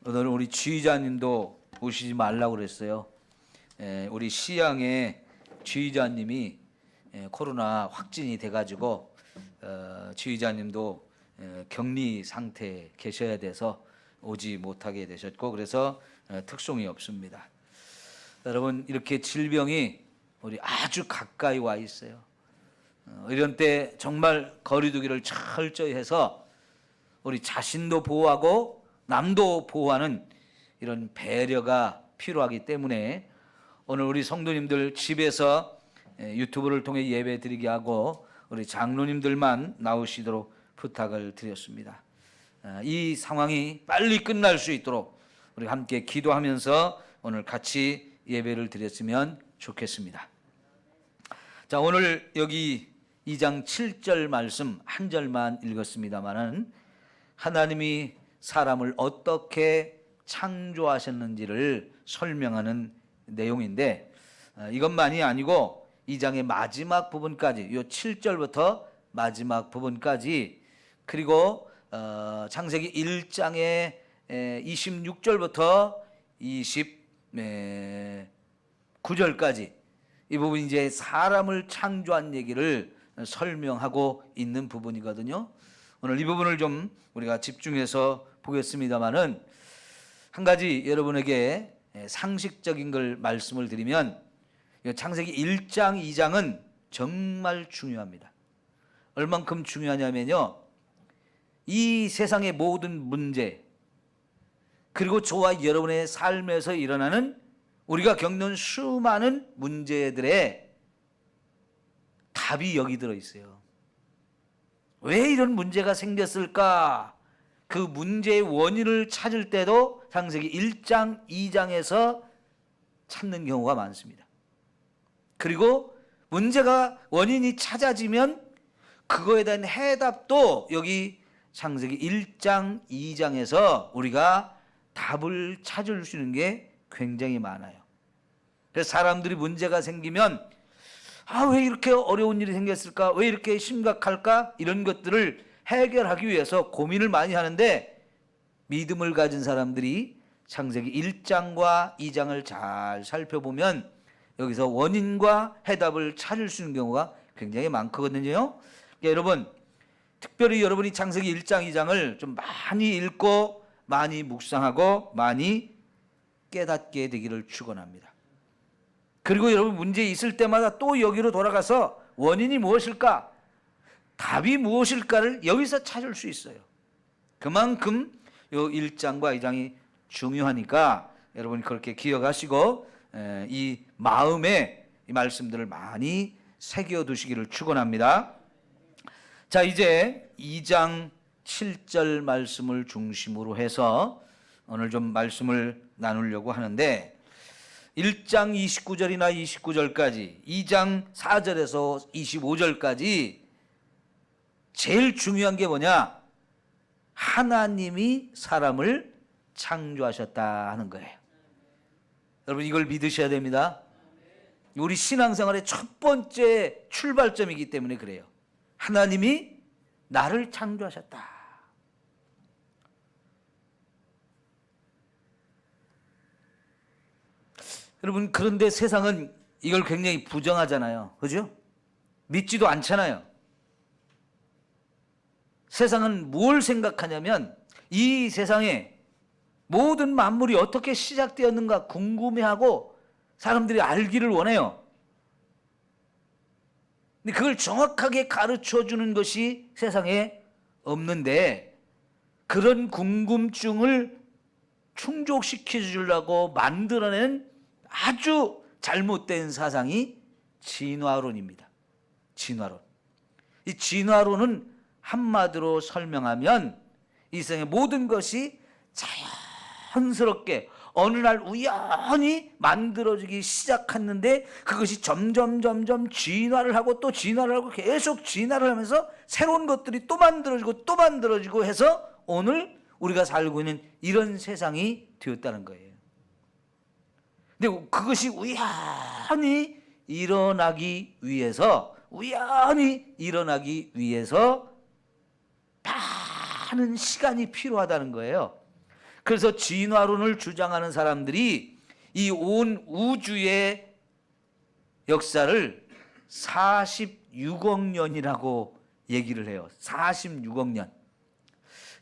오늘 우리 지휘자님도 오시지 말라고 그랬어요. 우리 시양의 지휘자님이 코로나 확진이 돼가지고 지휘자님도 격리 상태에 계셔야 돼서 오지 못하게 되셨고, 그래서 특송이 없습니다. 여러분, 이렇게 질병이 우리 아주 가까이 와 있어요. 이런 때 정말 거리두기를 철저히 해서 우리 자신도 보호하고 남도 보호하는 이런 배려가 필요하기 때문에 오늘 우리 성도님들 집에서 유튜브를 통해 예배 드리게 하고 우리 장로님들만 나오시도록 부탁을 드렸습니다. 이 상황이 빨리 끝날 수 있도록 우리 함께 기도하면서 오늘 같이 예배를 드렸으면 좋겠습니다. 자, 오늘 여기 2장 7절 말씀 한 절만 읽었습니다만은 하나님이 사람을 어떻게 창조하셨는지를 설명하는 내용인데, 이것만이 아니고 2장의 마지막 부분까지, 이 7절부터 마지막 부분까지, 그리고 창세기 1장의 26절부터 29절까지 이 부분이 이제 사람을 창조한 얘기를 설명하고 있는 부분이거든요. 오늘 이 부분을 좀 우리가 집중해서 보겠습니다만은, 한 가지 여러분에게 상식적인 걸 말씀을 드리면, 창세기 1장, 2장은 정말 중요합니다. 얼만큼 중요하냐면요, 이 세상의 모든 문제, 그리고 저와 여러분의 삶에서 일어나는 우리가 겪는 수많은 문제들의 답이 여기 들어있어요. 왜 이런 문제가 생겼을까? 그 문제의 원인을 찾을 때도 창세기 1장, 2장에서 찾는 경우가 많습니다. 그리고 문제가 원인이 찾아지면 그거에 대한 해답도 여기 창세기 1장, 2장에서 우리가 답을 찾을 수 있는 게 굉장히 많아요. 그래서 사람들이 문제가 생기면 왜 이렇게 어려운 일이 생겼을까? 왜 이렇게 심각할까? 이런 것들을 해결하기 위해서 고민을 많이 하는데, 믿음을 가진 사람들이 창세기 1장과 2장을 잘 살펴보면 여기서 원인과 해답을 찾을 수 있는 경우가 굉장히 많거든요. 그러니까 여러분, 특별히 여러분이 창세기 1장, 2장을 좀 많이 읽고 많이 묵상하고 많이 깨닫게 되기를 축원합니다. 그리고 여러분, 문제 있을 때마다 또 여기로 돌아가서 원인이 무엇일까? 답이 무엇일까를 여기서 찾을 수 있어요. 그만큼 이 1장과 2장이 중요하니까 여러분이 그렇게 기억하시고 이 마음에 이 말씀들을 많이 새겨두시기를 축원합니다. 자, 이제 2장 7절 말씀을 중심으로 해서 오늘 좀 말씀을 나누려고 하는데, 1장 29절이나 29절까지, 2장 4절에서 25절까지 제일 중요한 게 뭐냐? 하나님이 사람을 창조하셨다 하는 거예요. 여러분, 이걸 믿으셔야 됩니다. 우리 신앙생활의 첫 번째 출발점이기 때문에 그래요. 하나님이 나를 창조하셨다. 여러분, 그런데 세상은 이걸 굉장히 부정하잖아요. 그죠? 믿지도 않잖아요. 세상은 뭘 생각하냐면 이 세상에 모든 만물이 어떻게 시작되었는가 궁금해하고 사람들이 알기를 원해요. 근데 그걸 정확하게 가르쳐 주는 것이 세상에 없는데, 그런 궁금증을 충족시켜 주려고 만들어낸 아주 잘못된 사상이 진화론입니다. 진화론. 이 진화론은 한마디로 설명하면 이 세상의 모든 것이 자연스럽게 어느 날 우연히 만들어지기 시작했는데, 그것이 점점 진화를 하고 또 진화를 하고 계속 진화를 하면서 새로운 것들이 또 만들어지고 해서 오늘 우리가 살고 있는 이런 세상이 되었다는 거예요. 근데 그것이 우연히 일어나기 위해서 많은 시간이 필요하다는 거예요. 그래서 진화론을 주장하는 사람들이 이 온 우주의 역사를 46억 년이라고 얘기를 해요. 46억 년.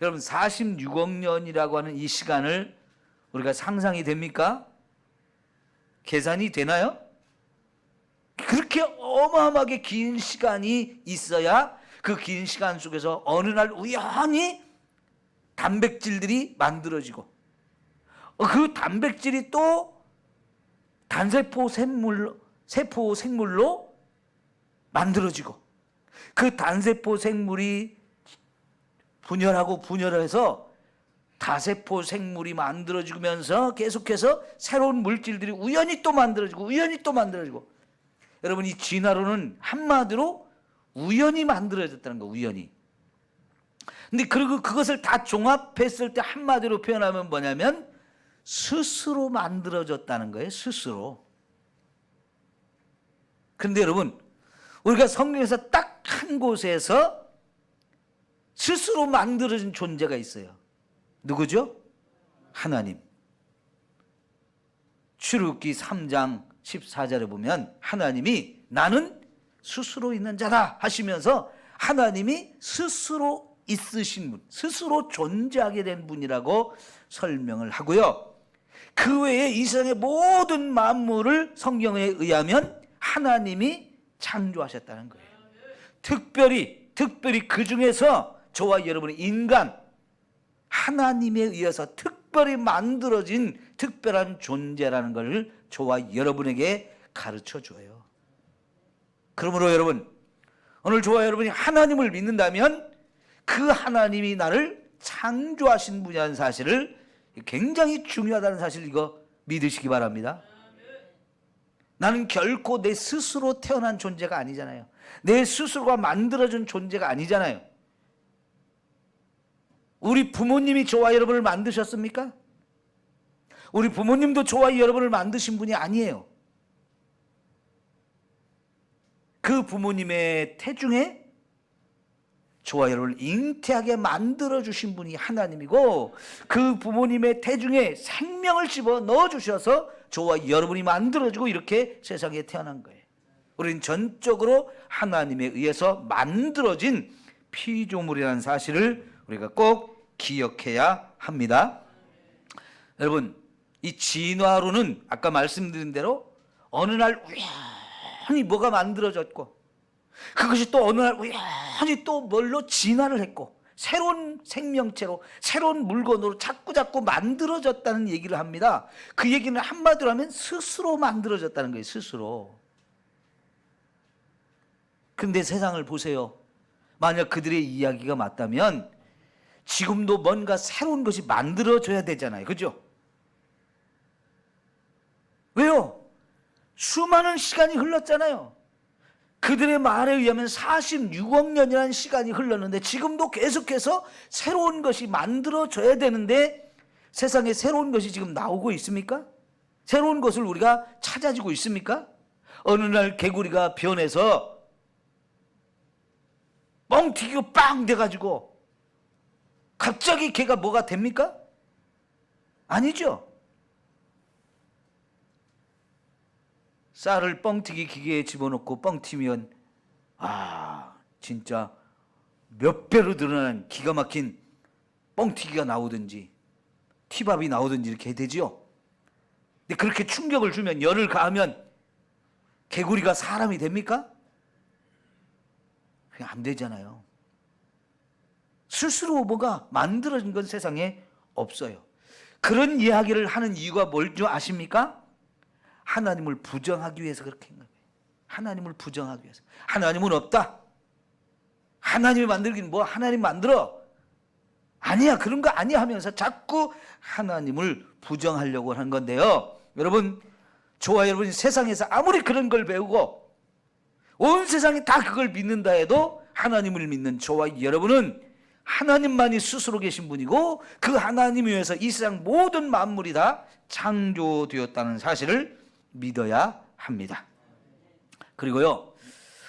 여러분 46억 년이라고 하는 이 시간을 우리가 상상이 됩니까? 계산이 되나요? 그렇게 어마어마하게 긴 시간이 있어야 그 긴 시간 속에서 어느 날 우연히 단백질들이 만들어지고 그 단백질이 또 단세포 세포 생물로 만들어지고 그 단세포 생물이 분열해서 다세포 생물이 만들어지면서 계속해서 새로운 물질들이 우연히 또 만들어지고 여러분 이 진화론은 한마디로 우연히 만들어졌다는 거, 우연히. 근데 그리고 그것을 다 종합했을 때 한마디로 표현하면 뭐냐면 스스로 만들어졌다는 거예요, 스스로. 그런데 여러분 우리가 성경에서 딱 한 곳에서 스스로 만들어진 존재가 있어요. 누구죠? 하나님. 출애굽기 3장 14절에 보면 하나님이 나는 스스로 있는 자다 하시면서 하나님이 스스로 있으신 분, 스스로 존재하게 된 분이라고 설명을 하고요. 그 외에 이 세상의 모든 만물을 성경에 의하면 하나님이 창조하셨다는 거예요. 특별히 그 중에서 저와 여러분의 인간, 하나님에 의해서 특별히 만들어진 특별한 존재라는 것을 저와 여러분에게 가르쳐 줘요. 그러므로 여러분, 오늘 저와 여러분이 하나님을 믿는다면 그 하나님이 나를 창조하신 분이라는 사실을, 굉장히 중요하다는 사실, 이거 믿으시기 바랍니다. 나는 결코 내 스스로 태어난 존재가 아니잖아요. 내 스스로가 만들어준 존재가 아니잖아요. 우리 부모님이 저와 여러분을 만드셨습니까? 우리 부모님도 저와 여러분을 만드신 분이 아니에요. 그 부모님의 태중에 저와 여러분을 잉태하게 만들어주신 분이 하나님이고, 그 부모님의 태중에 생명을 집어 넣어주셔서 저와 여러분이 만들어지고 이렇게 세상에 태어난 거예요. 우리는 전적으로 하나님에 의해서 만들어진 피조물이라는 사실을 우리가 꼭 기억해야 합니다. 여러분, 이 진화론은 아까 말씀드린 대로 어느 날 우연히 뭐가 만들어졌고, 그것이 또 어느 날 우연히 또 뭘로 진화를 했고, 새로운 생명체로, 새로운 물건으로 자꾸 만들어졌다는 얘기를 합니다. 그 얘기는 한마디로 하면 스스로 만들어졌다는 거예요, 스스로. 근데 세상을 보세요. 만약 그들의 이야기가 맞다면 지금도 뭔가 새로운 것이 만들어져야 되잖아요. 그죠? 왜요? 수많은 시간이 흘렀잖아요. 그들의 말에 의하면 46억 년이라는 시간이 흘렀는데 지금도 계속해서 새로운 것이 만들어져야 되는데 세상에 새로운 것이 지금 나오고 있습니까? 새로운 것을 우리가 찾아지고 있습니까? 어느 날 개구리가 변해서 뻥튀기고 빵 돼가지고 갑자기 걔가 뭐가 됩니까? 아니죠. 쌀을 뻥튀기 기계에 집어넣고 뻥 튀면 진짜 몇 배로 늘어난 기가 막힌 뻥튀기가 나오든지 티밥이 나오든지 이렇게 되지요. 근데 그렇게 충격을 주면, 열을 가하면 개구리가 사람이 됩니까? 그냥 안 되잖아요. 스스로 뭐가 만들어진 건 세상에 없어요. 그런 이야기를 하는 이유가 뭘지 아십니까? 하나님을 부정하기 위해서 그렇게 한 거예요. 하나님을 부정하기 위해서. 하나님은 없다. 하나님이 만들긴 뭐 하나님 만들어. 아니야, 그런 거 아니야 하면서 자꾸 하나님을 부정하려고 하는 건데요. 여러분, 저와 여러분이 세상에서 아무리 그런 걸 배우고 온 세상이 다 그걸 믿는다 해도 하나님을 믿는 저와 여러분은 하나님만이 스스로 계신 분이고, 그 하나님 위해서 이 세상 모든 만물이 다 창조되었다는 사실을 믿어야 합니다. 그리고요,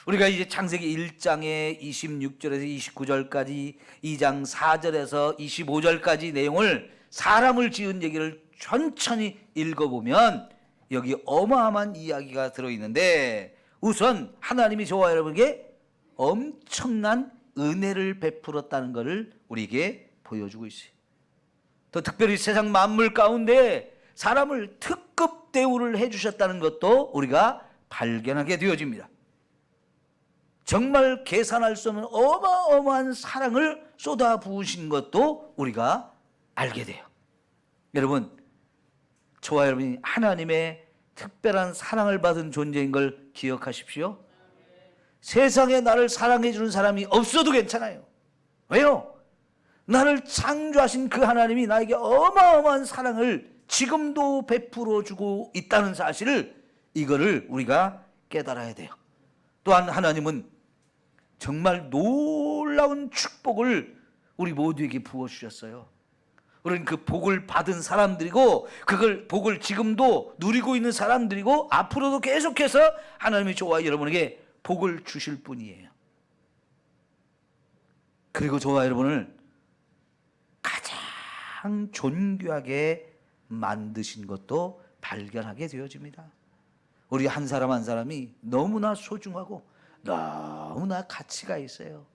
우리가 이제 창세기 1장의 26절에서 29절까지, 2장 4절에서 25절까지 내용을 사람을 지은 얘기를 천천히 읽어보면 여기 어마어마한 이야기가 들어있는데, 우선 하나님이 저와 여러분에게 엄청난 은혜를 베풀었다는 것을 우리에게 보여주고 있어요. 또 특별히 세상 만물 가운데 사람을 특급 대우를 해주셨다는 것도 우리가 발견하게 되어집니다. 정말 계산할 수 없는 어마어마한 사랑을 쏟아 부으신 것도 우리가 알게 돼요. 여러분, 저와 여러분이 하나님의 특별한 사랑을 받은 존재인 걸 기억하십시오. 세상에 나를 사랑해 주는 사람이 없어도 괜찮아요. 왜요? 나를 창조하신 그 하나님이 나에게 어마어마한 사랑을 지금도 베풀어 주고 있다는 사실을, 이거를 우리가 깨달아야 돼요. 또한 하나님은 정말 놀라운 축복을 우리 모두에게 부어주셨어요. 우리는 그 복을 받은 사람들이고, 그걸 복을 지금도 누리고 있는 사람들이고, 앞으로도 계속해서 하나님이 저와 여러분에게 복을 주실 분이에요. 그리고 저와 여러분을 가장 존귀하게 만드신 것도 발견하게 되어집니다. 우리 한 사람 한 사람이 너무나 소중하고 너무나 가치가 있어요.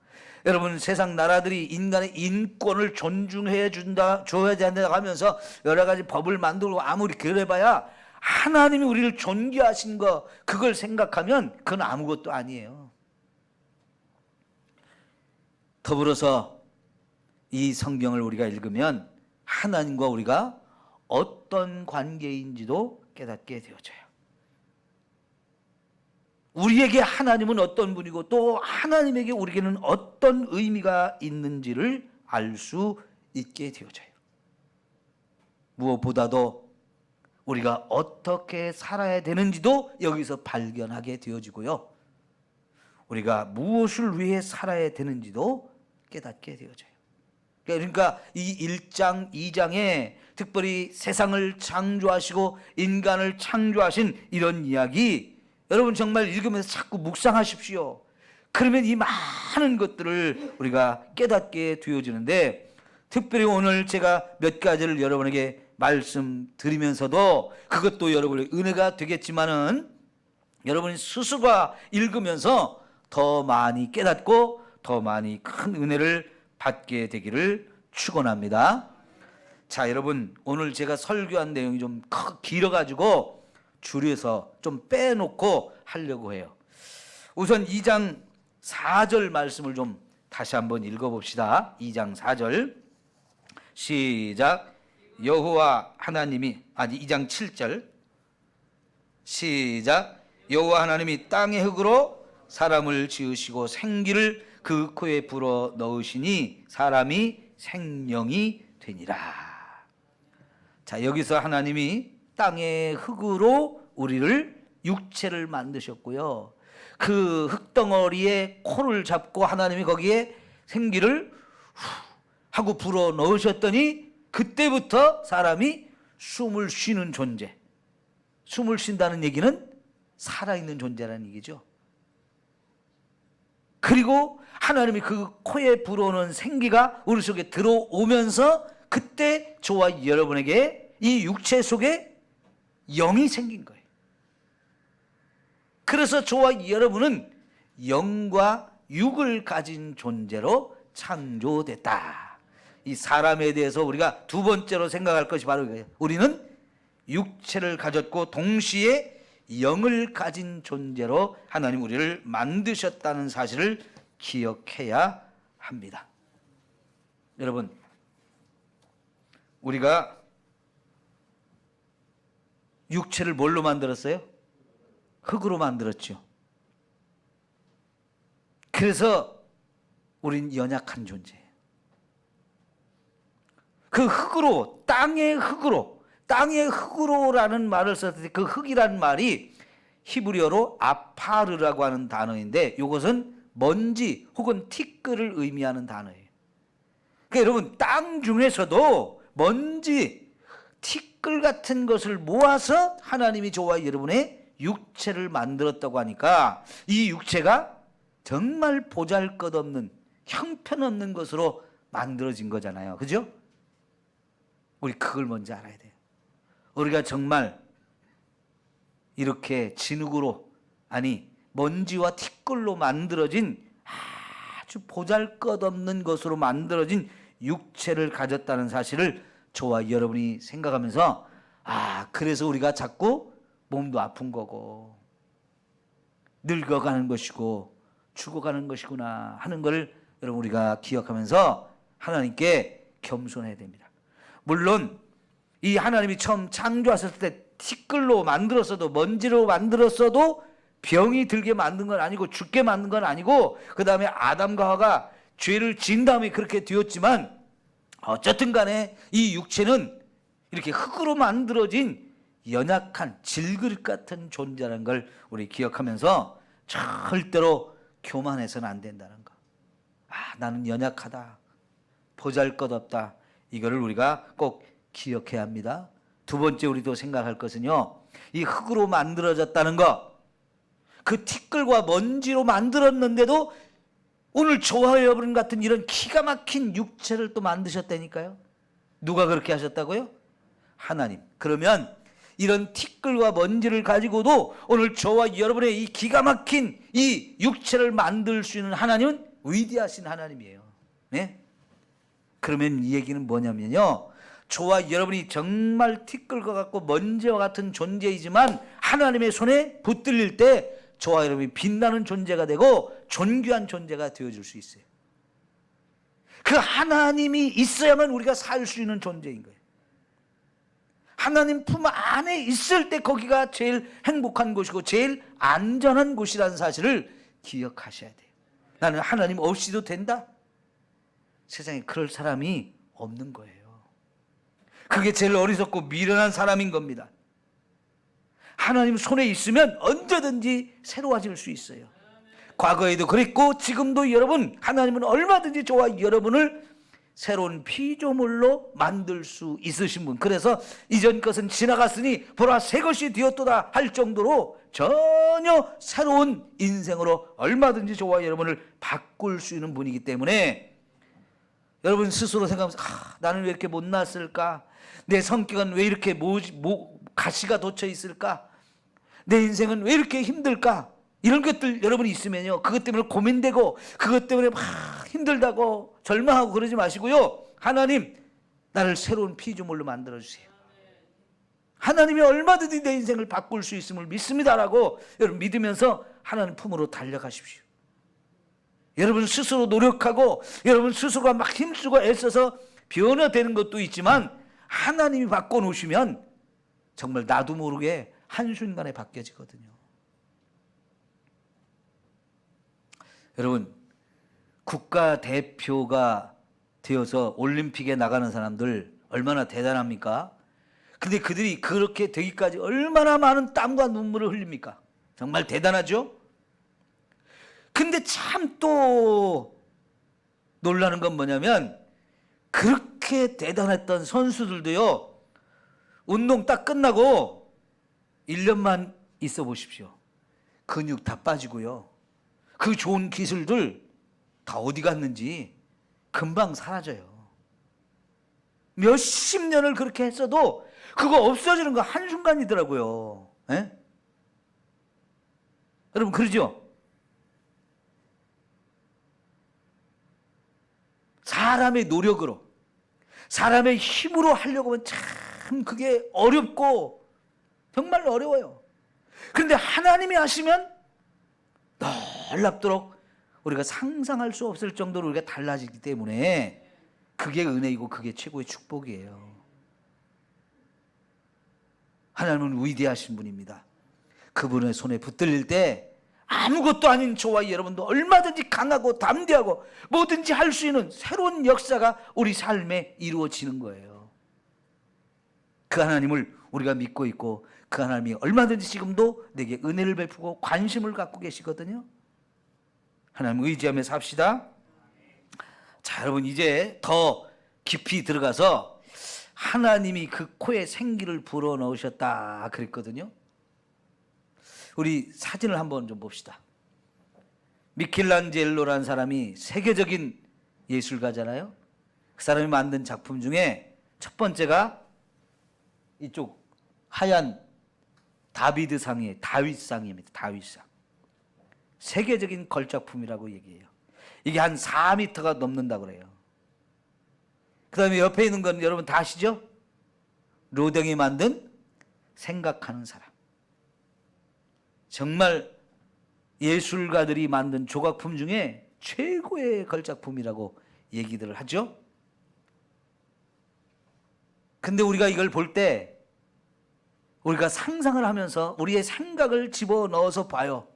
여러분, 세상 나라들이 인간의 인권을 존중해 줘야 된다고 하면서 여러 가지 법을 만들고 아무리 그래봐야 하나님이 우리를 존귀하신 거, 그걸 생각하면 그건 아무것도 아니에요. 더불어서 이 성경을 우리가 읽으면 하나님과 우리가 어떤 관계인지도 깨닫게 되어져요. 우리에게 하나님은 어떤 분이고, 또 하나님에게 우리에게는 어떤 의미가 있는지를 알 수 있게 되어져요. 무엇보다도 우리가 어떻게 살아야 되는지도 여기서 발견하게 되어지고요. 우리가 무엇을 위해 살아야 되는지도 깨닫게 되어져요. 그러니까 이 1장, 2장에 특별히 세상을 창조하시고 인간을 창조하신 이런 이야기, 여러분 정말 읽으면서 자꾸 묵상하십시오. 그러면 이 많은 것들을 우리가 깨닫게 되어지는데, 특별히 오늘 제가 몇 가지를 여러분에게 말씀드리면서도 그것도 여러분의 은혜가 되겠지만은, 여러분이 스스로가 읽으면서 더 많이 깨닫고 더 많이 큰 은혜를 받게 되기를 축원합니다. 자, 여러분, 오늘 제가 설교한 내용이 좀 길어가지고 줄여서 좀 빼놓고 하려고 해요. 우선 2장 4절 말씀을 좀 다시 한번 읽어봅시다. 2장 4절 시작. 여호와 하나님이, 2장 7절 시작. 여호와 하나님이 땅의 흙으로 사람을 지으시고 생기를 그 코에 불어 넣으시니 사람이 생명이 되니라. 자, 여기서 하나님이 땅의 흙으로 우리를 육체를 만드셨고요. 그 흙덩어리에 코를 잡고 하나님이 거기에 생기를 하고 불어 넣으셨더니 그때부터 사람이 숨을 쉬는 존재. 숨을 쉰다는 얘기는 살아있는 존재라는 얘기죠. 그리고 하나님이 그 코에 불어오는 생기가 우리 속에 들어오면서 그때 저와 여러분에게 이 육체 속에 영이 생긴 거예요. 그래서 저와 여러분은 영과 육을 가진 존재로 창조됐다. 이 사람에 대해서 우리가 두 번째로 생각할 것이 바로 이거예요. 우리는 육체를 가졌고 동시에 영을 가진 존재로 하나님 우리를 만드셨다는 사실을 기억해야 합니다. 여러분, 우리가 육체를 뭘로 만들었어요? 흙으로 만들었죠. 그래서 우린 연약한 존재예요. 그 흙으로, 땅의 흙으로라는 말을 썼을 때 그 흙이라는 말이 히브리어로 아파르라고 하는 단어인데, 이것은 먼지 혹은 티끌을 의미하는 단어예요. 그러니까 여러분, 땅 중에서도 먼지, 티끌 같은 것을 모아서 하나님이 저와 여러분의 육체를 만들었다고 하니까 이 육체가 정말 보잘것없는 형편없는 것으로 만들어진 거잖아요. 그죠? 우리 그걸 먼저 알아야 돼요. 우리가 정말 이렇게 진흙으로, 아니 먼지와 티끌로 만들어진 아주 보잘것없는 것으로 만들어진 육체를 가졌다는 사실을 저와 여러분이 생각하면서, 그래서 우리가 자꾸 몸도 아픈 거고 늙어가는 것이고 죽어가는 것이구나 하는 것을 여러분 우리가 기억하면서 하나님께 겸손해야 됩니다. 물론 이 하나님이 처음 창조하셨을 때 티끌로 만들었어도 먼지로 만들었어도 병이 들게 만든 건 아니고 죽게 만든 건 아니고, 그 다음에 아담과 하와가 죄를 지은 다음에 그렇게 되었지만, 어쨌든 간에 이 육체는 이렇게 흙으로 만들어진 연약한 질그릇 같은 존재라는 걸 우리 기억하면서 절대로 교만해서는 안 된다는 거. 나는 연약하다, 보잘것없다, 이거를 우리가 꼭 기억해야 합니다. 두 번째 우리도 생각할 것은요, 이 흙으로 만들어졌다는 것, 그 티끌과 먼지로 만들었는데도 오늘 저와 여러분 같은 이런 기가 막힌 육체를 또 만드셨다니까요. 누가 그렇게 하셨다고요? 하나님. 그러면 이런 티끌과 먼지를 가지고도 오늘 저와 여러분의 이 기가 막힌 이 육체를 만들 수 있는 하나님은 위대하신 하나님이에요. 네? 그러면 이 얘기는 뭐냐면요, 저와 여러분이 정말 티끌과 같고 먼지와 같은 존재이지만 하나님의 손에 붙들릴 때 저와 여러분이 빛나는 존재가 되고 존귀한 존재가 되어줄 수 있어요. 그 하나님이 있어야만 우리가 살 수 있는 존재인 거예요. 하나님 품 안에 있을 때 거기가 제일 행복한 곳이고 제일 안전한 곳이라는 사실을 기억하셔야 돼요. 나는 하나님 없이도 된다? 세상에 그럴 사람이 없는 거예요. 그게 제일 어리석고 미련한 사람인 겁니다. 하나님 손에 있으면 언제든지 새로워질 수 있어요. 과거에도 그랬고 지금도 여러분, 하나님은 얼마든지 저와 여러분을 새로운 피조물로 만들 수 있으신 분. 그래서 이전 것은 지나갔으니 보라 새 것이 되었도다 할 정도로 전혀 새로운 인생으로 얼마든지 저와 여러분을 바꿀 수 있는 분이기 때문에 여러분 스스로 생각하면서 나는 왜 이렇게 못났을까? 내 성격은 왜 이렇게 가시가 돋쳐 있을까? 내 인생은 왜 이렇게 힘들까? 이런 것들 여러분이 있으면요, 그것 때문에 고민되고 그것 때문에 막 힘들다고 절망하고 그러지 마시고요, 하나님 나를 새로운 피조물로 만들어주세요. 하나님이 얼마든지 내 인생을 바꿀 수 있음을 믿습니다라고 여러분 믿으면서 하나님 품으로 달려가십시오. 여러분 스스로 노력하고 여러분 스스로가 막 힘쓰고 애써서 변화되는 것도 있지만 하나님이 바꿔놓으시면 정말 나도 모르게 한순간에 바뀌어지거든요. 여러분 국가대표가 되어서 올림픽에 나가는 사람들 얼마나 대단합니까? 근데 그들이 그렇게 되기까지 얼마나 많은 땀과 눈물을 흘립니까? 정말 대단하죠? 근데 참 또 놀라는 건 뭐냐면 그렇게 대단했던 선수들도요, 운동 딱 끝나고 1년만 있어 보십시오. 근육 다 빠지고요, 그 좋은 기술들 다 어디 갔는지 금방 사라져요. 몇십 년을 그렇게 했어도 그거 없어지는 거 한순간이더라고요. 에? 여러분 그러죠? 사람의 노력으로, 사람의 힘으로 하려고 하면 참 그게 어렵고 정말 어려워요. 그런데 하나님이 하시면 놀랍도록 우리가 상상할 수 없을 정도로 우리가 달라지기 때문에 그게 은혜이고 그게 최고의 축복이에요. 하나님은 위대하신 분입니다. 그분의 손에 붙들릴 때 아무것도 아닌 저와 여러분도 얼마든지 강하고 담대하고 뭐든지 할 수 있는 새로운 역사가 우리 삶에 이루어지는 거예요. 그 하나님을 우리가 믿고 있고 그 하나님이 얼마든지 지금도 내게 은혜를 베푸고 관심을 갖고 계시거든요. 하나님 의지하며 삽시다. 자, 여러분 이제 더 깊이 들어가서 하나님이 그 코에 생기를 불어넣으셨다 그랬거든요. 우리 사진을 한번 좀 봅시다. 미켈란젤로라는 사람이 세계적인 예술가잖아요. 그 사람이 만든 작품 중에 첫 번째가 이쪽 하얀 다비드상이에요. 다윗상입니다. 다윗상. 세계적인 걸작품이라고 얘기해요. 이게 한 4m가 넘는다고 그래요. 그 다음에 옆에 있는 건 여러분 다 아시죠? 로댕이 만든 생각하는 사람. 정말 예술가들이 만든 조각품 중에 최고의 걸작품이라고 얘기들을 하죠. 근데 우리가 이걸 볼 때 우리가 상상을 하면서 우리의 생각을 집어넣어서 봐요.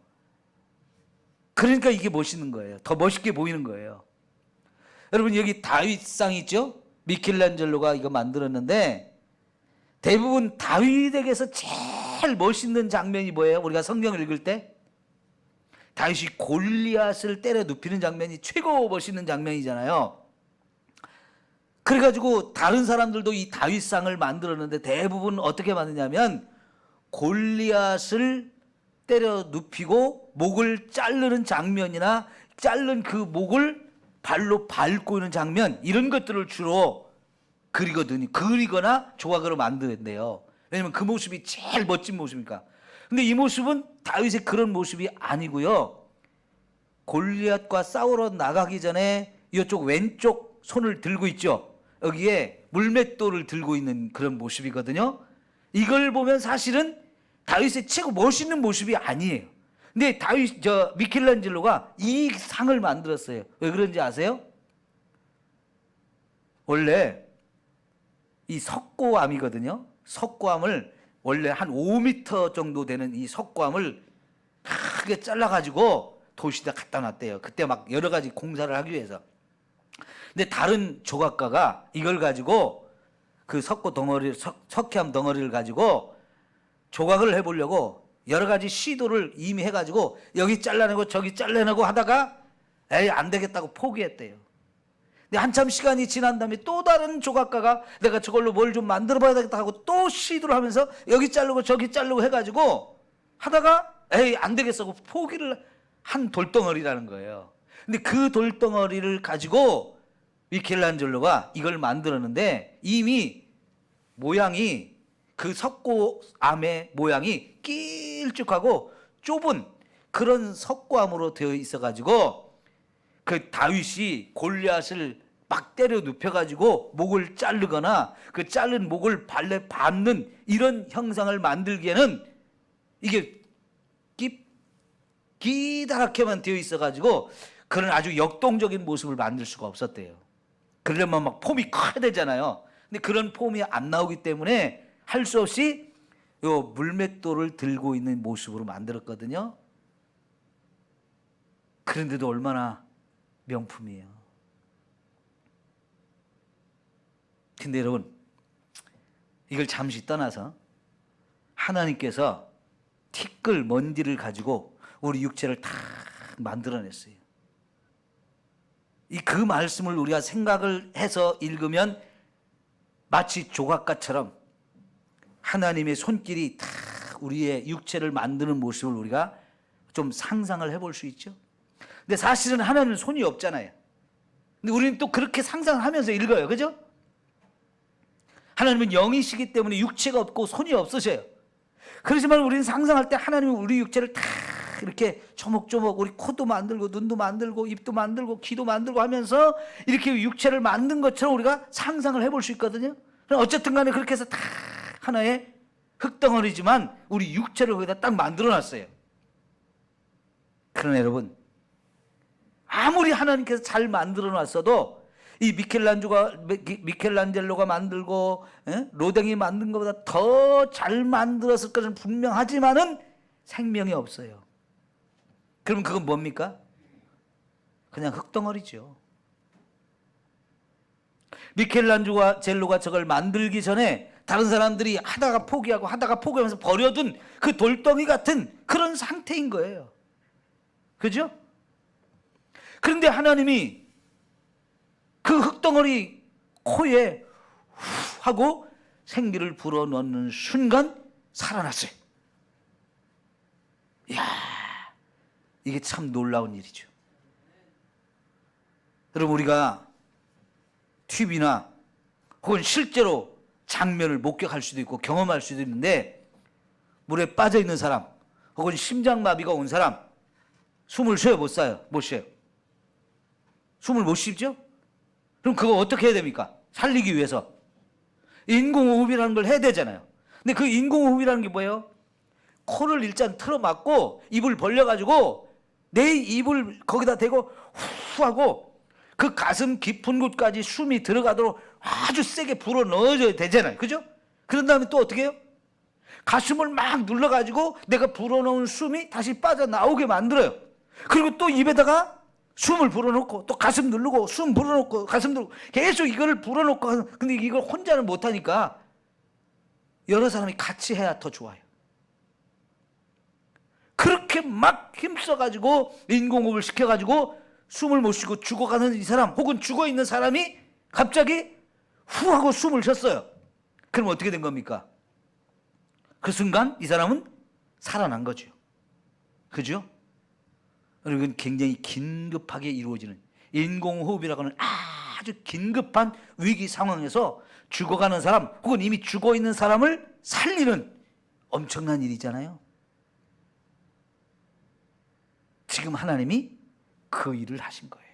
그러니까 이게 멋있는 거예요. 더 멋있게 보이는 거예요. 여러분 여기 다윗상 있죠? 미켈란젤로가 이거 만들었는데 대부분 다윗에게서 제일 멋있는 장면이 뭐예요? 우리가 성경을 읽을 때 다윗이 골리앗을 때려 눕히는 장면이 최고 멋있는 장면이잖아요. 그래가지고 다른 사람들도 이 다윗상을 만들었는데 대부분 어떻게 만드냐면 골리앗을 때려 눕히고 목을 자르는 장면이나 자른 그 목을 발로 밟고 있는 장면, 이런 것들을 주로 그리거나 조각으로 만드는데요. 왜냐면 그 모습이 제일 멋진 모습이니까. 근데 이 모습은 다윗의 그런 모습이 아니고요. 골리앗과 싸우러 나가기 전에 이쪽 왼쪽 손을 들고 있죠. 여기에 물맷돌을 들고 있는 그런 모습이거든요. 이걸 보면 사실은 다윗의 최고 멋있는 모습이 아니에요. 근데 미켈란젤로가 이 상을 만들었어요. 왜 그런지 아세요? 원래 이 석고암이거든요. 석고암을 원래 한 5m 정도 되는 이 석고암을 크게 잘라가지고 도시에다 갖다 놨대요. 그때 막 여러 가지 공사를 하기 위해서. 근데 다른 조각가가 이걸 가지고 그 석회암 덩어리를 가지고 조각을 해보려고 여러 가지 시도를 이미 해가지고 여기 잘라내고 저기 잘라내고 하다가 에이 안 되겠다고 포기했대요. 근데 한참 시간이 지난 다음에 또 다른 조각가가 내가 저걸로 뭘 좀 만들어 봐야 되겠다 하고 또 시도를 하면서 여기 자르고 저기 자르고 해가지고 하다가 에이 안 되겠어 하고 포기를 한 돌덩어리라는 거예요. 근데 그 돌덩어리를 가지고 미켈란젤로가 이걸 만들었는데 이미 모양이 그 석고암의 모양이 길쭉하고 좁은 그런 석고암으로 되어 있어가지고 그 다윗이 골리앗을 막 때려 눕혀가지고 목을 자르거나 그 자른 목을 발에 밟는 이런 형상을 만들기에는 이게 기다랗게만 되어 있어가지고 그런 아주 역동적인 모습을 만들 수가 없었대요. 그러려면 막 폼이 커야 되잖아요. 근데 그런 폼이 안 나오기 때문에 할 수 없이 요 물맷돌을 들고 있는 모습으로 만들었거든요. 그런데도 얼마나 명품이에요. 근데 여러분 이걸 잠시 떠나서 하나님께서 티끌 먼지를 가지고 우리 육체를 다 만들어냈어요. 그 말씀을 우리가 생각을 해서 읽으면 마치 조각가처럼 하나님의 손길이 다 우리의 육체를 만드는 모습을 우리가 좀 상상을 해볼 수 있죠. 근데 사실은 하나님은 손이 없잖아요. 근데 우리는 또 그렇게 상상하면서 읽어요. 그죠? 하나님은 영이시기 때문에 육체가 없고 손이 없으셔요. 그렇지만 우리는 상상할 때 하나님은 우리 육체를 다 이렇게 조목조목 우리 코도 만들고 눈도 만들고 입도 만들고 귀도 만들고 하면서 이렇게 육체를 만든 것처럼 우리가 상상을 해볼 수 있거든요. 어쨌든 간에 그렇게 해서 다 하나의 흙덩어리지만 우리 육체를 거기다 딱 만들어놨어요. 그러나 여러분 아무리 하나님께서 잘 만들어놨어도 이 미켈란젤로가 만들고 로댕이 만든 것보다 더 잘 만들었을 것은 분명하지만은 생명이 없어요. 그럼 그건 뭡니까? 그냥 흙덩어리죠. 미켈란젤로가 저걸 만들기 전에 다른 사람들이 하다가 포기하면서 버려둔 그 돌덩이 같은 그런 상태인 거예요. 그죠? 그런데 하나님이 그 흙덩어리 코에 후 하고 생기를 불어넣는 순간 살아났어요. 이야, 이게 참 놀라운 일이죠. 여러분 우리가 TV나 혹은 실제로 장면을 목격할 수도 있고 경험할 수도 있는데, 물에 빠져 있는 사람 혹은 심장마비가 온 사람 숨을 쉬어요, 못 쉬어요? 못 쉬어요. 숨을 못 쉬죠? 그럼 그거 어떻게 해야 됩니까? 살리기 위해서 인공호흡이라는 걸 해야 되잖아요. 근데 그 인공호흡이라는 게 뭐예요? 코를 일단 틀어막고 입을 벌려가지고 내 입을 거기다 대고 후 하고 그 가슴 깊은 곳까지 숨이 들어가도록 아주 세게 불어 넣어줘야 되잖아요. 그죠? 그런 다음에 또 어떻게 해요? 가슴을 막 눌러가지고 내가 불어넣은 숨이 다시 빠져나오게 만들어요. 그리고 또 입에다가 숨을 불어넣고 또 가슴 누르고 숨 불어넣고 가슴 누르고 계속 이거를 불어넣고. 근데 이걸 혼자는 못하니까 여러 사람이 같이 해야 더 좋아요. 그렇게 막 힘써가지고 인공호흡을 시켜가지고 숨을 못 쉬고 죽어가는 이 사람 혹은 죽어있는 사람이 갑자기 후 하고 숨을 쉬었어요. 그럼 어떻게 된 겁니까? 그 순간 이 사람은 살아난 거죠. 그죠? 이건 굉장히 긴급하게 이루어지는 인공호흡이라고 하는 아주 긴급한 위기 상황에서 죽어가는 사람 혹은 이미 죽어있는 사람을 살리는 엄청난 일이잖아요. 지금 하나님이 그 일을 하신 거예요.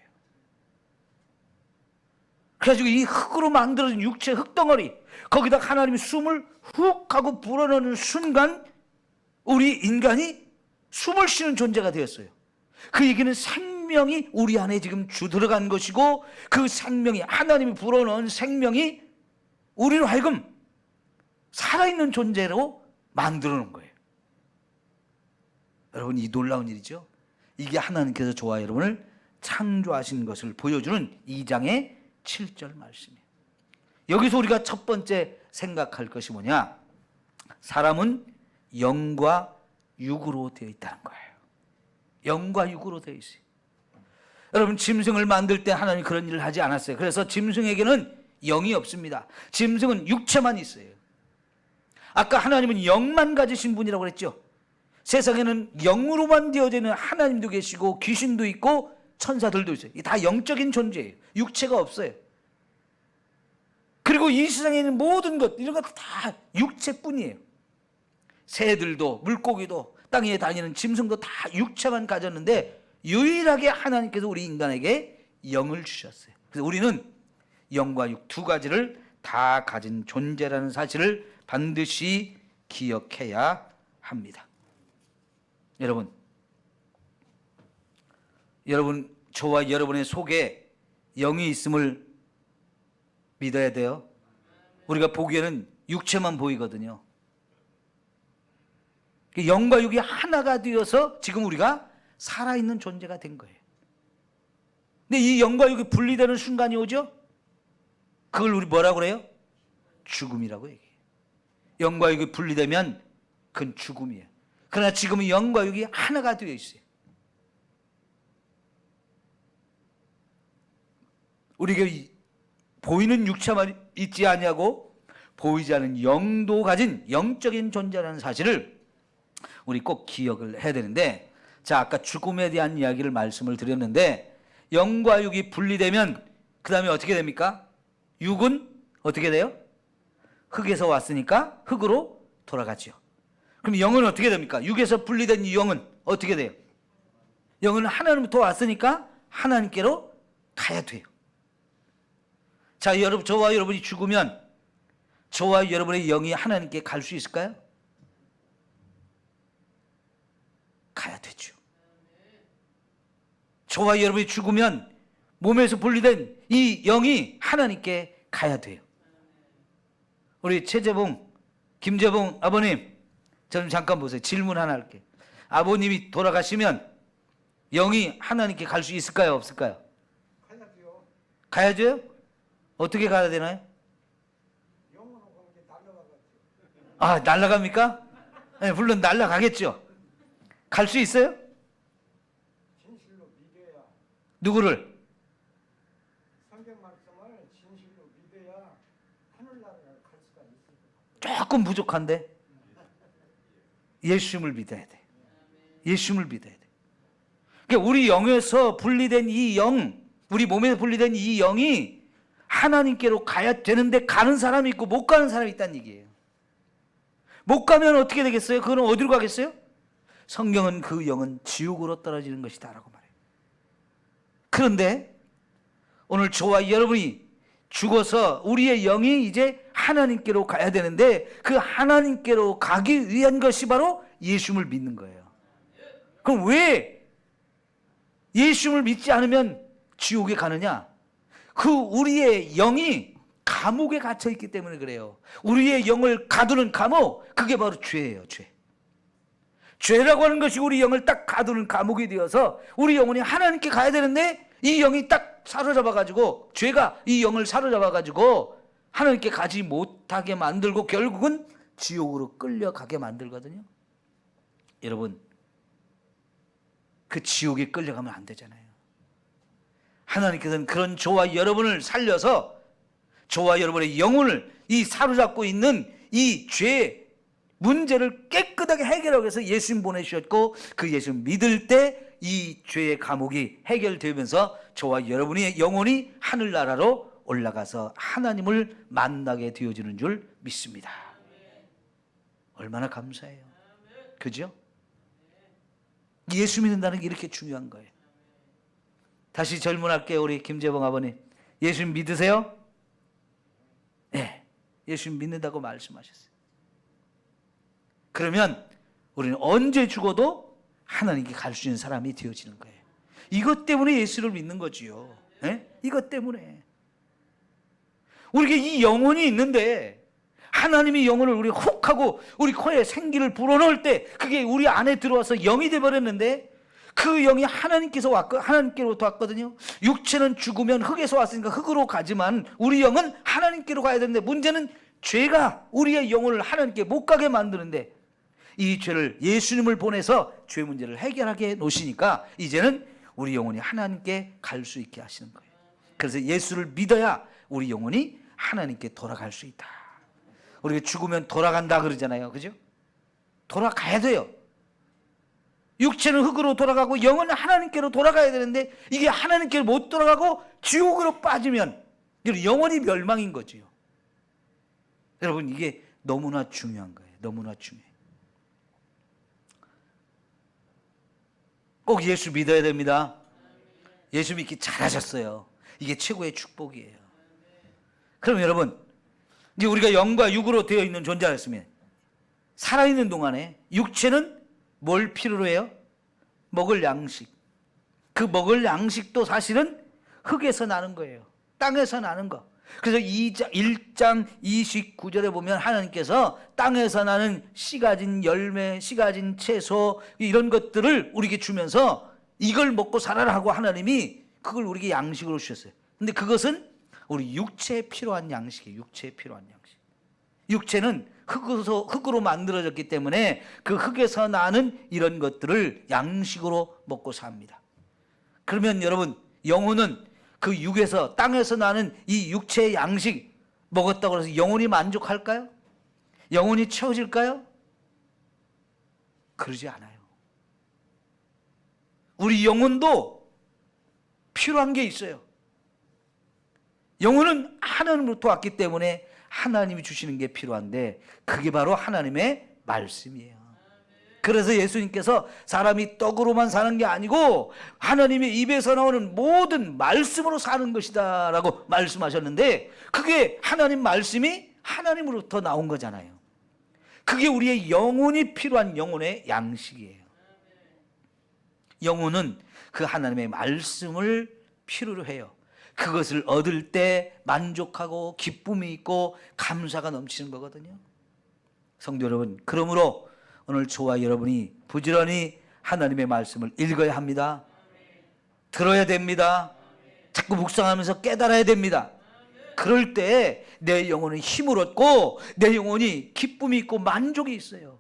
그래가지고 이 흙으로 만들어진 육체 흙덩어리 거기다 하나님이 숨을 훅 하고 불어넣는 순간 우리 인간이 숨을 쉬는 존재가 되었어요. 그 얘기는 생명이 우리 안에 지금 들어간 것이고 그 생명이 하나님이 불어넣은 생명이 우리로 하여금 살아있는 존재로 만들어 놓은 거예요. 여러분, 이 놀라운 일이죠. 이게 하나님께서 저와 여러분을 창조하신 것을 보여주는 2장의 7절 말씀이에요. 여기서 우리가 첫 번째 생각할 것이 뭐냐? 사람은 영과 육으로 되어 있다는 거예요. 영과 육으로 되어 있어요. 여러분, 짐승을 만들 때 하나님 그런 일을 하지 않았어요. 그래서 짐승에게는 영이 없습니다. 짐승은 육체만 있어요. 아까 하나님은 영만 가지신 분이라고 그랬죠. 세상에는 영으로만 되어져 있는 하나님도 계시고 귀신도 있고 천사들도 있어요. 다 영적인 존재예요. 육체가 없어요. 그리고 이 세상에 있는 모든 것, 이런 것 다 육체뿐이에요. 새들도 물고기도 땅 위에 다니는 짐승도 다 육체만 가졌는데 유일하게 하나님께서 우리 인간에게 영을 주셨어요. 그래서 우리는 영과 육 두 가지를 다 가진 존재라는 사실을 반드시 기억해야 합니다. 여러분, 저와 여러분의 속에 영이 있음을 믿어야 돼요. 우리가 보기에는 육체만 보이거든요. 영과 육이 하나가 되어서 지금 우리가 살아있는 존재가 된 거예요. 근데 이 영과 육이 분리되는 순간이 오죠? 그걸 우리 뭐라고 그래요? 죽음이라고 얘기해요. 영과 육이 분리되면 그건 죽음이에요. 그러나 지금은 영과 육이 하나가 되어 있어요. 우리가 보이는 육체만 있지 않냐고 보이지 않는 영도 가진 영적인 존재라는 사실을 우리 꼭 기억을 해야 되는데, 자, 아까 죽음에 대한 이야기를 말씀을 드렸는데 영과 육이 분리되면 그 다음에 어떻게 됩니까? 육은 어떻게 돼요? 흙에서 왔으니까 흙으로 돌아가죠. 그럼 영은 어떻게 됩니까? 육에서 분리된 이 영은 어떻게 돼요? 영은 하나님부터 왔으니까 하나님께로 가야 돼요. 자, 여러분, 저와 여러분이 죽으면 저와 여러분의 영이 하나님께 갈 수 있을까요? 가야 되죠. 저와 여러분이 죽으면 몸에서 분리된 이 영이 하나님께 가야 돼요. 우리 최재봉, 김재봉 아버님, 저는 잠깐 보세요. 질문 하나 할게요. 아버님이 돌아가시면 영이 하나님께 갈 수 있을까요? 없을까요? 가야죠. 가야죠? 어떻게 가야 되나요? 영으로 가는 게 날아가겠죠. 아, 날아갑니까? 네, 물론 날아가겠죠. 갈 수 있어요? 진실로 믿어야. 누구를? 성경 말씀을 진실로 믿어야 하늘나라를 갈 수가 있습니다. 조금 부족한데 예수님을 믿어야 돼. 예수님을 믿어야 돼. 그러니까 우리 영에서 분리된 이 영, 우리 몸에서 분리된 이 영이 하나님께로 가야 되는데 가는 사람이 있고 못 가는 사람이 있다는 얘기예요. 못 가면 어떻게 되겠어요? 그거는 어디로 가겠어요? 성경은 그 영은 지옥으로 떨어지는 것이다 라고 말해요. 그런데 오늘 저와 여러분이 죽어서 우리의 영이 이제 하나님께로 가야 되는데 그 하나님께로 가기 위한 것이 바로 예수님을 믿는 거예요. 그럼 왜 예수님을 믿지 않으면 지옥에 가느냐? 그 우리의 영이 감옥에 갇혀 있기 때문에 그래요. 우리의 영을 가두는 감옥, 그게 바로 죄예요. 죄라고 하는 것이 우리 영을 딱 가두는 감옥이 되어서 우리 영혼이 하나님께 가야 되는데 이 영이 딱 사로잡아가지고, 죄가 이 영을 사로잡아가지고 하나님께 가지 못하게 만들고 결국은 지옥으로 끌려가게 만들거든요. 여러분, 그 지옥에 끌려가면 안 되잖아요. 하나님께서는 그런 저와 여러분을 살려서 저와 여러분의 영혼을 이 사로잡고 있는 이 죄 문제를 깨끗하게 해결하기 위해서 예수님 보내주셨고, 그 예수님 믿을 때 이 죄의 감옥이 해결되면서 저와 여러분의 영혼이 하늘나라로 올라가서 하나님을 만나게 되어지는 줄 믿습니다. 얼마나 감사해요. 그죠? 예수 믿는다는 게 이렇게 중요한 거예요. 다시 질문할게요. 우리 김재봉 아버님, 예수님 믿으세요? 네, 예수님 믿는다고 말씀하셨어요. 그러면 우리는 언제 죽어도 하나님께 갈 수 있는 사람이 되어지는 거예요. 이것 때문에 예수를 믿는 거지요. 네? 이것 때문에 우리에게 이 영혼이 있는데, 하나님이 영혼을 우리 훅 하고 우리 코에 생기를 불어넣을 때 그게 우리 안에 들어와서 영이 되어버렸는데, 그 영이 하나님께로부터 왔거든요. 육체는 죽으면 흙에서 왔으니까 흙으로 가지만 우리 영은 하나님께로 가야 되는데, 문제는 죄가 우리의 영혼을 하나님께 못 가게 만드는데, 이 죄를 예수님을 보내서 죄 문제를 해결하게 놓으시니까 이제는 우리 영혼이 하나님께 갈 수 있게 하시는 거예요. 그래서 예수를 믿어야 우리 영혼이 하나님께 돌아갈 수 있다. 우리가 죽으면 돌아간다 그러잖아요. 그죠? 돌아가야 돼요. 육체는 흙으로 돌아가고 영은 하나님께로 돌아가야 되는데, 이게 하나님께로 못 돌아가고 지옥으로 빠지면 영원히 멸망인 거지요. 여러분, 이게 너무나 중요한 거예요. 너무나 중요해요. 꼭 예수 믿어야 됩니다. 예수 믿기 잘하셨어요. 이게 최고의 축복이에요. 그럼 여러분, 이제 우리가 영과 육으로 되어 있는 존재였으면 살아있는 동안에 육체는 뭘 필요로 해요? 먹을 양식. 그 먹을 양식도 사실은 흙에서 나는 거예요. 땅에서 나는 거. 그래서 1장 29절에 보면 하나님께서 땅에서 나는 씨 가진 열매, 씨 가진 채소, 이런 것들을 우리에게 주면서 이걸 먹고 살아라 하고 하나님이 그걸 우리에게 양식으로 주셨어요. 근데 그것은 우리 육체에 필요한 양식이에요. 육체에 필요한 양식. 육체는 흙으로 만들어졌기 때문에 그 흙에서 나는 이런 것들을 양식으로 먹고 삽니다. 그러면 여러분, 영혼은 그 육에서, 땅에서 나는 이 육체의 양식 먹었다고 해서 영혼이 만족할까요? 영혼이 채워질까요? 그러지 않아요. 우리 영혼도 필요한 게 있어요. 영혼은 하나님으로부터 왔기 때문에 하나님이 주시는 게 필요한데, 그게 바로 하나님의 말씀이에요. 그래서 예수님께서 사람이 떡으로만 사는 게 아니고 하나님의 입에서 나오는 모든 말씀으로 사는 것이다 라고 말씀하셨는데, 그게 하나님 말씀이 하나님으로부터 나온 거잖아요. 그게 우리의 영혼이 필요한 영혼의 양식이에요. 영혼은 그 하나님의 말씀을 필요로 해요. 그것을 얻을 때 만족하고 기쁨이 있고 감사가 넘치는 거거든요. 성도 여러분, 그러므로 오늘 저와 여러분이 부지런히 하나님의 말씀을 읽어야 합니다. 들어야 됩니다. 자꾸 묵상하면서 깨달아야 됩니다. 그럴 때 내 영혼은 힘을 얻고 내 영혼이 기쁨이 있고 만족이 있어요.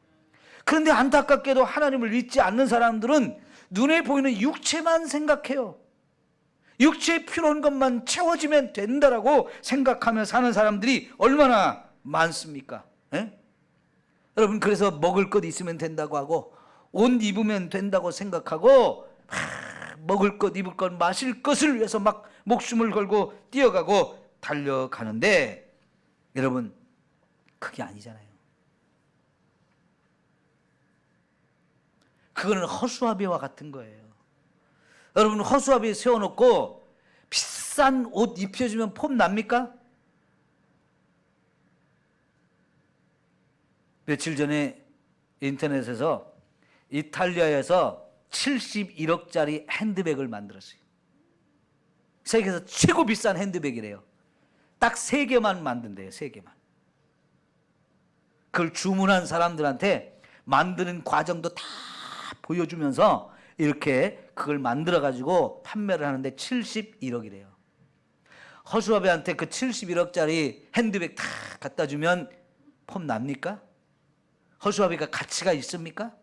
그런데 안타깝게도 하나님을 믿지 않는 사람들은 눈에 보이는 육체만 생각해요. 육체에 필요한 것만 채워지면 된다라고 생각하며 사는 사람들이 얼마나 많습니까? 에? 여러분, 그래서 먹을 것 있으면 된다고 하고 옷 입으면 된다고 생각하고 먹을 것, 입을 것, 마실 것을 위해서 막 목숨을 걸고 뛰어가고 달려가는데 여러분 그게 아니잖아요. 그거는 허수아비와 같은 거예요. 여러분 허수아비 세워놓고 비싼 옷 입혀주면 폼 납니까? 며칠 전에 인터넷에서 이탈리아에서 71억짜리 핸드백을 만들었어요. 세계에서 최고 비싼 핸드백이래요. 딱 3개만 만든대요. 3개만. 그걸 주문한 사람들한테 만드는 과정도 다 보여주면서 이렇게 그걸 만들어 가지고 판매를 하는데 71억이래요. 허수아비한테 그 71억짜리 핸드백 다 갖다 주면 폼 납니까? 허수아비가 가치가 있습니까?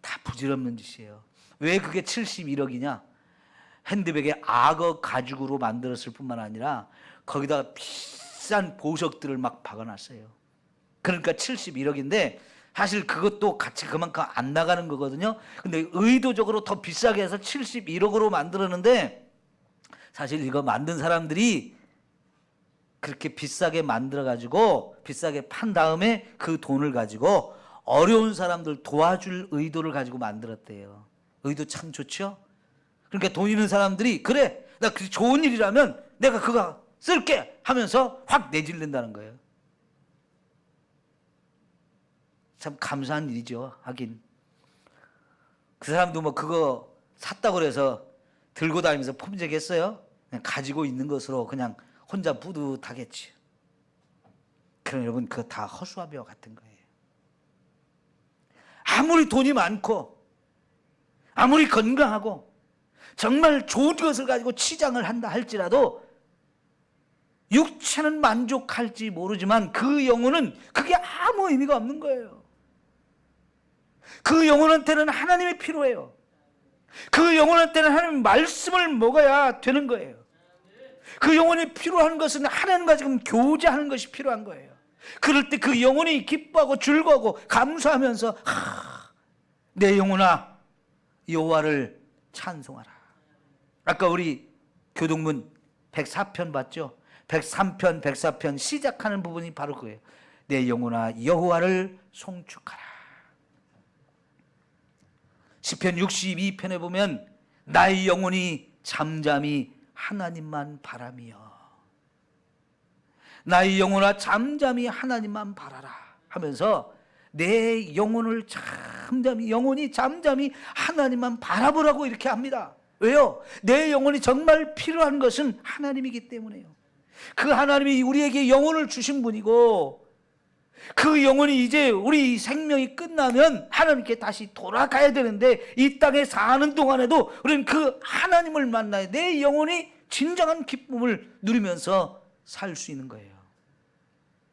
다 부질없는 짓이에요. 왜 그게 71억이냐? 핸드백에 악어 가죽으로 만들었을 뿐만 아니라 거기다가 비싼 보석들을 막 박아놨어요. 그러니까 71억인데 사실 그것도 같이 그만큼 안 나가는 거거든요. 근데 의도적으로 더 비싸게 해서 71억으로 만들었는데 사실 이거 만든 사람들이 그렇게 비싸게 만들어 가지고 비싸게 판 다음에 그 돈을 가지고 어려운 사람들 도와줄 의도를 가지고 만들었대요. 의도 참 좋죠? 그러니까 돈 있는 사람들이 그래 나 그 좋은 일이라면 내가 그거 쓸게 하면서 확 내질른다는 거예요. 참 감사한 일이죠. 하긴 그 사람도 뭐 그거 샀다고 그래서 들고 다니면서 폼재겠어요? 그냥 가지고 있는 것으로 그냥 혼자 뿌듯하겠지. 그럼 여러분 그거 다 허수아비와 같은 거예요. 아무리 돈이 많고 아무리 건강하고 정말 좋은 것을 가지고 치장을 한다 할지라도 육체는 만족할지 모르지만 그 영혼은 그게 아무 의미가 없는 거예요. 그 영혼한테는 하나님이 필요해요. 그 영혼한테는 하나님 말씀을 먹어야 되는 거예요. 그 영혼이 필요한 것은 하나님과 지금 교제하는 것이 필요한 거예요. 그럴 때 그 영혼이 기뻐하고 즐거워하고 감사하면서 내 영혼아 여호와를 찬송하라. 아까 우리 교동문 104편 봤죠? 103편, 104편 시작하는 부분이 바로 그거예요. 내 영혼아 여호와를 송축하라. 시편 62편에 보면 나의 영혼이 잠잠히 하나님만 바라며 나의 영혼아 잠잠히 하나님만 바라라 하면서 내 영혼을 영혼이 잠잠히 하나님만 바라보라고 이렇게 합니다. 왜요? 내 영혼이 정말 필요한 것은 하나님이기 때문에요. 그 하나님이 우리에게 영혼을 주신 분이고 그 영혼이 이제 우리 생명이 끝나면 하나님께 다시 돌아가야 되는데 이 땅에 사는 동안에도 우리는 그 하나님을 만나야 내 영혼이 진정한 기쁨을 누리면서 살 수 있는 거예요.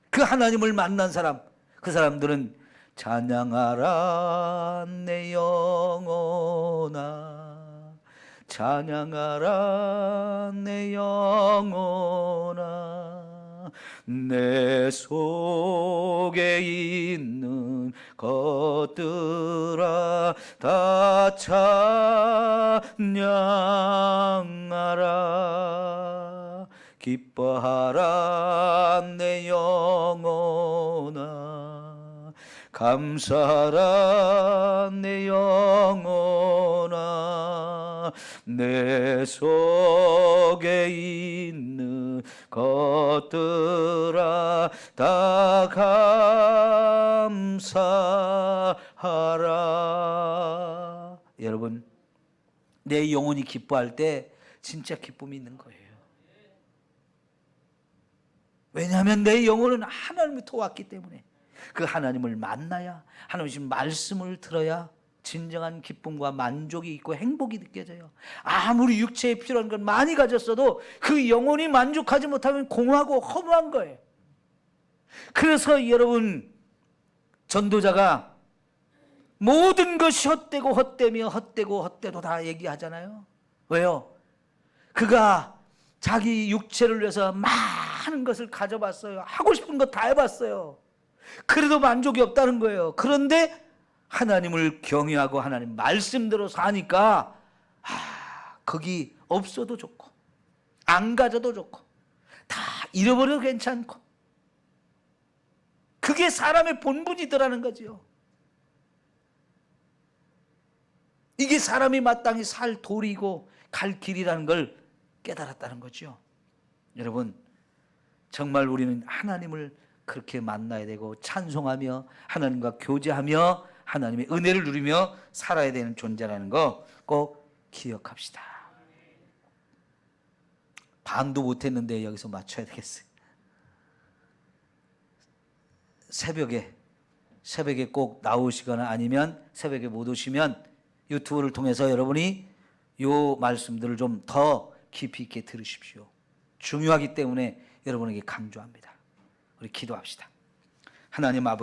그 하나님을 만난 사람, 그 사람들은 찬양하라 내 영혼아 찬양하라 내 영혼아 내 속에 있는 것들아 다 찬양하라 기뻐하라 내 영혼아 감사하라 내 영혼아 내 속에 있는 것들아 다 감사하라. 여러분 내 영혼이 기뻐할 때 진짜 기쁨이 있는 거예요. 왜냐하면 내 영혼은 하나님부터 왔기 때문에 그 하나님을 만나야 하나님 주신 말씀을 들어야 진정한 기쁨과 만족이 있고 행복이 느껴져요. 아무리 육체에 필요한 건 많이 가졌어도 그 영혼이 만족하지 못하면 공허하고 허무한 거예요. 그래서 여러분 전도자가 모든 것이 헛되고 헛되며 헛되고 헛되도 다 얘기하잖아요. 왜요? 그가 자기 육체를 위해서 많은 것을 가져봤어요. 하고 싶은 거 다 해봤어요. 그래도 만족이 없다는 거예요. 그런데 하나님을 경외하고 하나님 말씀대로 사니까 거기 없어도 좋고 안 가져도 좋고 다 잃어버려도 괜찮고 그게 사람의 본분이더라는 거지요. 이게 사람이 마땅히 살 도리고 갈 길이라는 걸 깨달았다는 거죠. 여러분, 정말 우리는 하나님을 그렇게 만나야 되고 찬송하며 하나님과 교제하며 하나님의 은혜를 누리며 살아야 되는 존재라는 거 꼭 기억합시다. 반도 못했는데 여기서 맞춰야 되겠어요. 새벽에 꼭 나오시거나 아니면 새벽에 못 오시면 유튜브를 통해서 여러분이 요 말씀들을 좀 더 깊이 있게 들으십시오. 중요하기 때문에 여러분에게 강조합니다. 우리 기도합시다. 하나님 아버지,